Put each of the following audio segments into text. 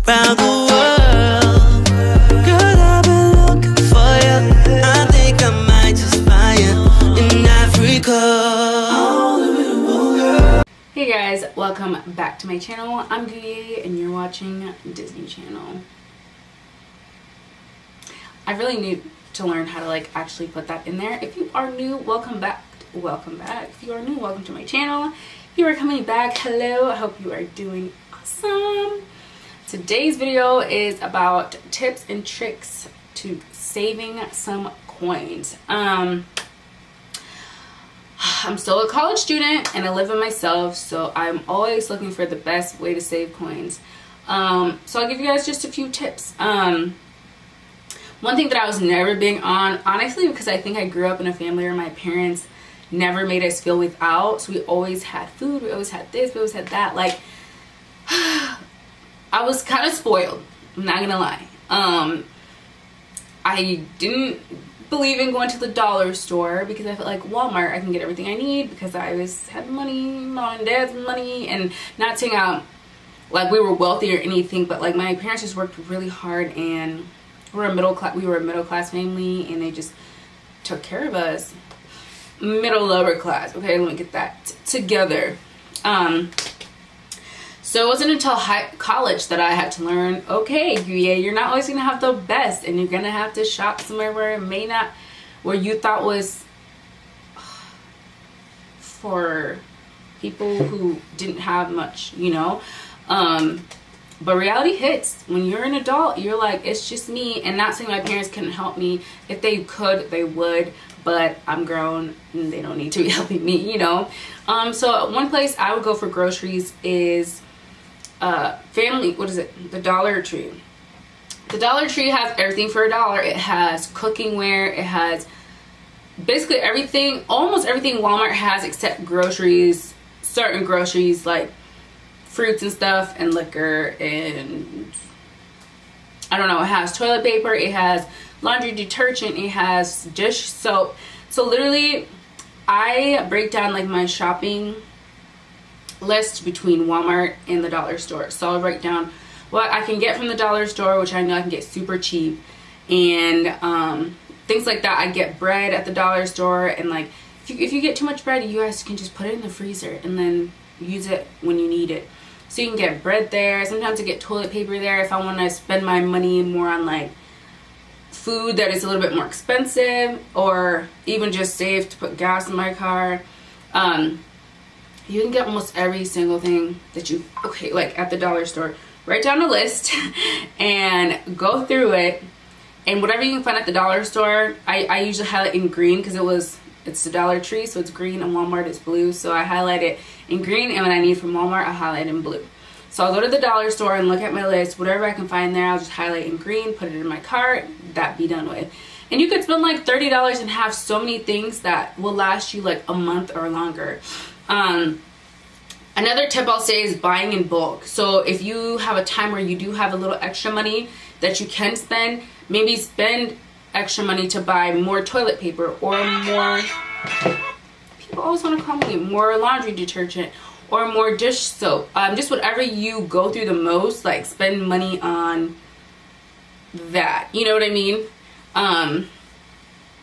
Round the world, girl, I've been looking for you. I think I might just find you in Africa. Hey guys, welcome back to my channel. I'm Guye and you're watching Disney Channel. I really need to learn how to actually put that in there. If you are new, welcome back. Welcome back. If you are new, welcome to my channel. If you are coming back, hello. I hope you are doing awesome. Today's video is about tips and tricks to saving some coins. I'm still a college student and I live with myself, so I'm always looking for the best way to save coins. So I'll give you guys just a few tips. One thing that I was never big on, honestly, because I think I grew up in a family where my parents never made us feel without. So we always had food, we always had this, we always had that. I was kind of spoiled, I'm not gonna lie. I didn't believe in going to the dollar store because I felt like Walmart I can get everything I need because I always had money, mom and dad's money, and not saying we were wealthy or anything, but my parents just worked really hard and we were a middle class family and they just took care of us. Middle lower class, okay, let me get that together. So it wasn't until college that I had to learn, okay, Guye, you're not always gonna have the best and you're gonna have to shop somewhere where it may not, where you thought was for people who didn't have much, you know. But reality hits. When you're an adult, you're like, it's just me. And not saying my parents couldn't help me. If they could, they would. But I'm grown and they don't need to be helping me, you know. So one place I would go for groceries is the Dollar Tree. The Dollar Tree has everything for $1. It has cookingware. It has basically everything, almost everything Walmart has except groceries, certain groceries like fruits and stuff and liquor, and I don't know, it has toilet paper, it has laundry detergent, it has dish soap. So literally I break down my shopping list between Walmart and the dollar store. So I'll break down what I can get from the dollar store, which I know I can get super cheap, and things like that. I get bread at the dollar store, and if you get too much bread, you guys can just put it in the freezer and then use it when you need it. So you can get bread there. Sometimes I get toilet paper there if I want to spend my money more on food that is a little bit more expensive, or even just save to put gas in my car. You can get almost every single thing that you at the dollar store. Write down a list and go through it, and whatever you can find at the dollar store, I usually highlight in green because it's the Dollar Tree, so it's green, and Walmart is blue. So I highlight it in green, and when I need from Walmart, I highlight in blue. So I'll go to the dollar store and look at my list. Whatever I can find there, I'll just highlight in green, put it in my cart, that be done with. And you could spend $30 and have so many things that will last you a month or longer. Another tip I'll say is buying in bulk. So if you have a time where you do have a little extra money that you can spend, maybe spend extra money to buy more toilet paper or more, people always want to call me, more laundry detergent or more dish soap. Just whatever you go through the most, spend money on that, you know what I mean?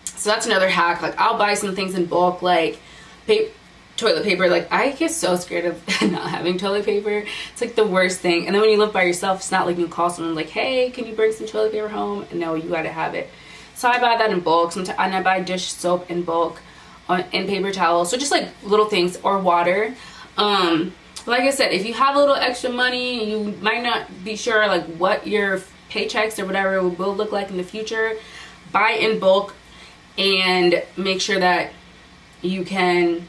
So that's another hack. I'll buy some things in bulk, toilet paper. I get so scared of not having toilet paper. It's the worst thing. And then when you live by yourself, it's not you can call someone hey, can you bring some toilet paper home? No, you gotta have it. So I buy that in bulk. Sometimes, and I buy dish soap in bulk, and paper towels. So just little things, or water. Like I said, if you have a little extra money, you might not be sure what your paychecks or whatever will look like in the future. Buy in bulk and make sure that you can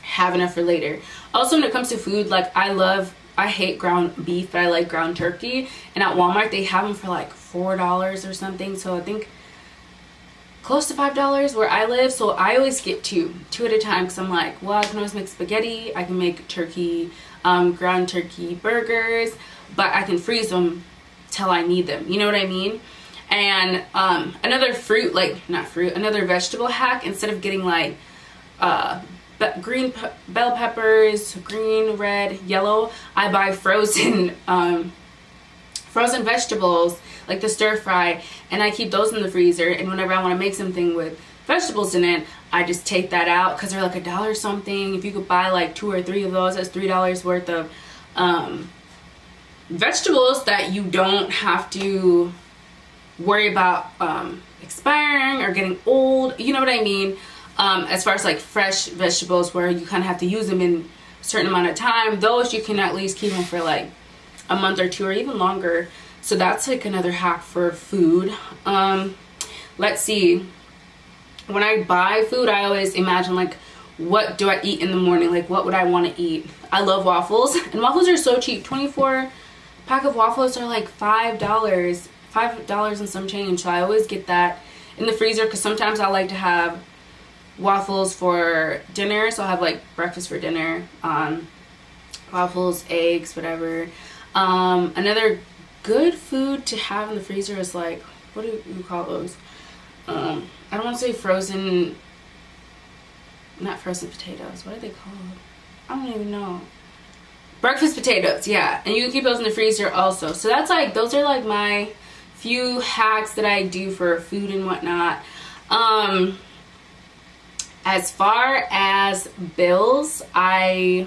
have enough for later. Also, when it comes to food, I hate ground beef, but I like ground turkey, and at Walmart they have them for $4 or something. So I think close to $5 where I live. So I always get two at a time, because I'm well, I can always make spaghetti, I can make turkey, ground turkey burgers, but I can freeze them till I need them, you know what I mean? And another another vegetable hack, instead of getting green bell peppers, green, red, yellow, I buy frozen frozen vegetables, like the stir fry, and I keep those in the freezer, and whenever I want to make something with vegetables in it, I just take that out because they're like $1 something. If you could buy like 2 or 3 of those, that's $3 worth of vegetables that you don't have to worry about expiring or getting old, you know what I mean? As far as like fresh vegetables where you kind of have to use them in a certain amount of time, those you can at least keep them for like a month or 2 or even longer. So that's like another hack for food. Let's see, when I buy food, I always imagine like, what do I eat in the morning? Like, what would I want to eat? I love waffles, and waffles are so cheap. 24 pack of waffles are like $5 and some change. So I always get that in the freezer because sometimes I like to have waffles for dinner. So I'll have like breakfast for dinner, waffles, eggs, whatever. Another good food to have in the freezer is like, what do you call those? I don't want to say frozen, not frozen potatoes. What are they called? I don't even know. Breakfast potatoes, yeah. And you can keep those in the freezer also. So that's like, those are like my few hacks that I do for food and whatnot. As far as bills, I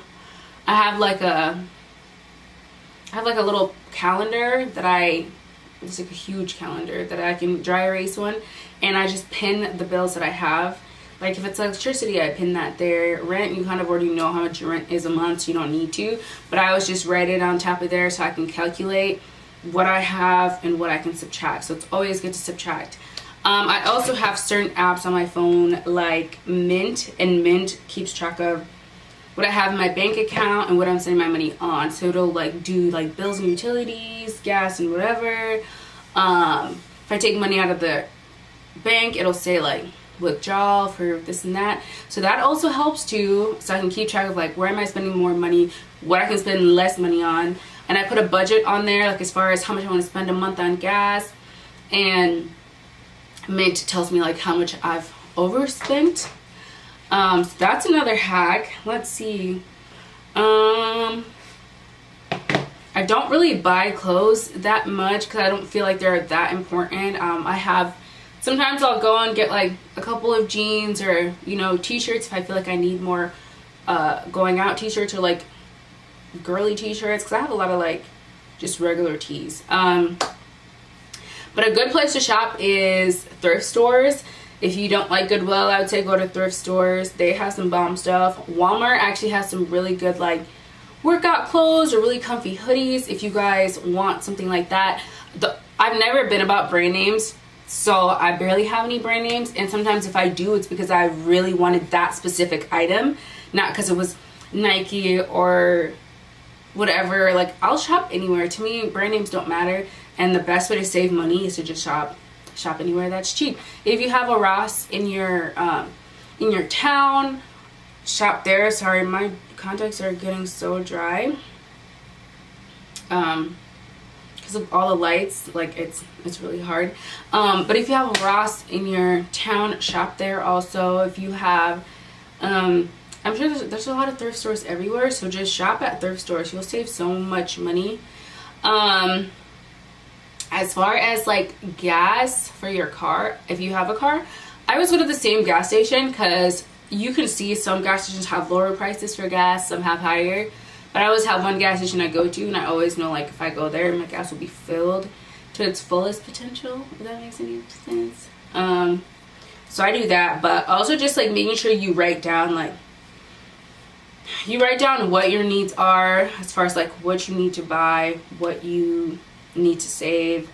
have like a little calendar that it's like a huge calendar that I can dry erase one, and I just pin the bills that I have. Like if it's electricity, I pin that there. Rent, you kind of already know how much your rent is a month, so you don't need to. But I always just write it on top of there so I can calculate what I have and what I can subtract. So it's always good to subtract. I also have certain apps on my phone like Mint, and Mint keeps track of what I have in my bank account and what I'm spending my money on. So it'll like do like bills and utilities, gas and whatever. If I take money out of the bank, it'll say like withdrawal for this and that. So that also helps too, so I can keep track of like where am I spending more money, what I can spend less money on. And I put a budget on there, like as far as how much I want to spend a month on gas, and Mint tells me like how much I've overspent. So that's another hack. Let's see. I don't really buy clothes that much because I don't feel like they're that important. Sometimes I'll go and get like a couple of jeans or, you know, t-shirts if I feel like I need more going out t-shirts, or like girly t-shirts, because I have a lot of like just regular tees. But a good place to shop is thrift stores. If you don't like Goodwill, I would say go to thrift stores. They have some bomb stuff. Walmart actually has some really good like workout clothes or really comfy hoodies if you guys want something like that. I've never been about brand names, so I barely have any brand names, and sometimes if I do, it's because I really wanted that specific item, not because it was Nike or whatever. Like, I'll shop anywhere. To me, brand names don't matter, and the best way to save money is to just shop anywhere that's cheap. If you have a Ross in your town, shop there. Sorry, my contacts are getting so dry because of all the lights. Like, it's really hard. But if you have a Ross in your town, shop there also. If you have I'm sure there's a lot of thrift stores everywhere, so just shop at thrift stores. You'll save so much money. As far as like gas for your car, if you have a car, I always go to the same gas station because you can see some gas stations have lower prices for gas, some have higher. But I always have one gas station I go to, and I always know like if I go there, my gas will be filled to its fullest potential, if that makes any sense. So I do that, but also just like making sure you write down what your needs are as far as like what you need to buy, what you need to save,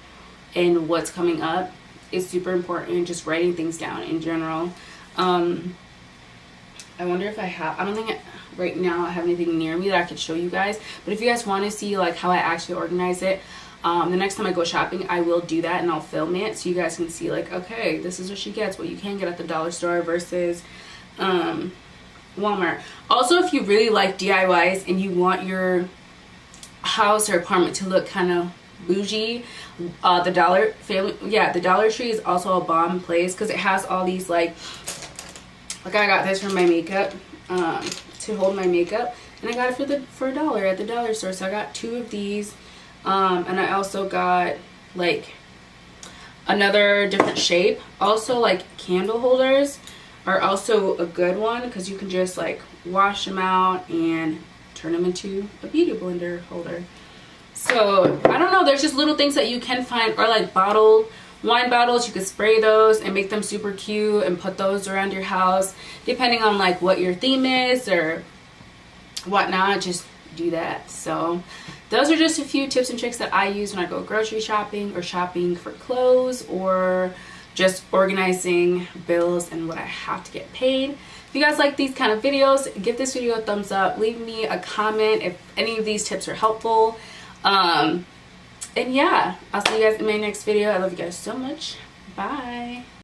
and what's coming up is super important. Just writing things down in general. I wonder if I don't think right now I have anything near me that I could show you guys, but if you guys want to see like how I actually organize it, the next time I go shopping, I will do that, and I'll film it so you guys can see like, okay, this is what she gets, what you can get at the dollar store versus Walmart. Also, if you really like DIYs and you want your house or apartment to look kind of bougie, the Dollar Tree is also a bomb place because it has all these like I got this for my makeup, to hold my makeup, and I got it for $1 at the dollar store. So I got 2 of these. And I also got like another different shape. Also, like candle holders are also a good one because you can just like wash them out and turn them into a beauty blender holder. So I don't know, there's just little things that you can find, or like wine bottles. You could spray those and make them super cute and put those around your house, depending on like what your theme is or whatnot. Just do that. So those are just a few tips and tricks that I use when I go grocery shopping or shopping for clothes or just organizing bills and what I have to get paid. If you guys like these kind of videos, give this video a thumbs up, leave me a comment if any of these tips are helpful. And yeah, I'll see you guys in my next video. I love you guys so much. Bye.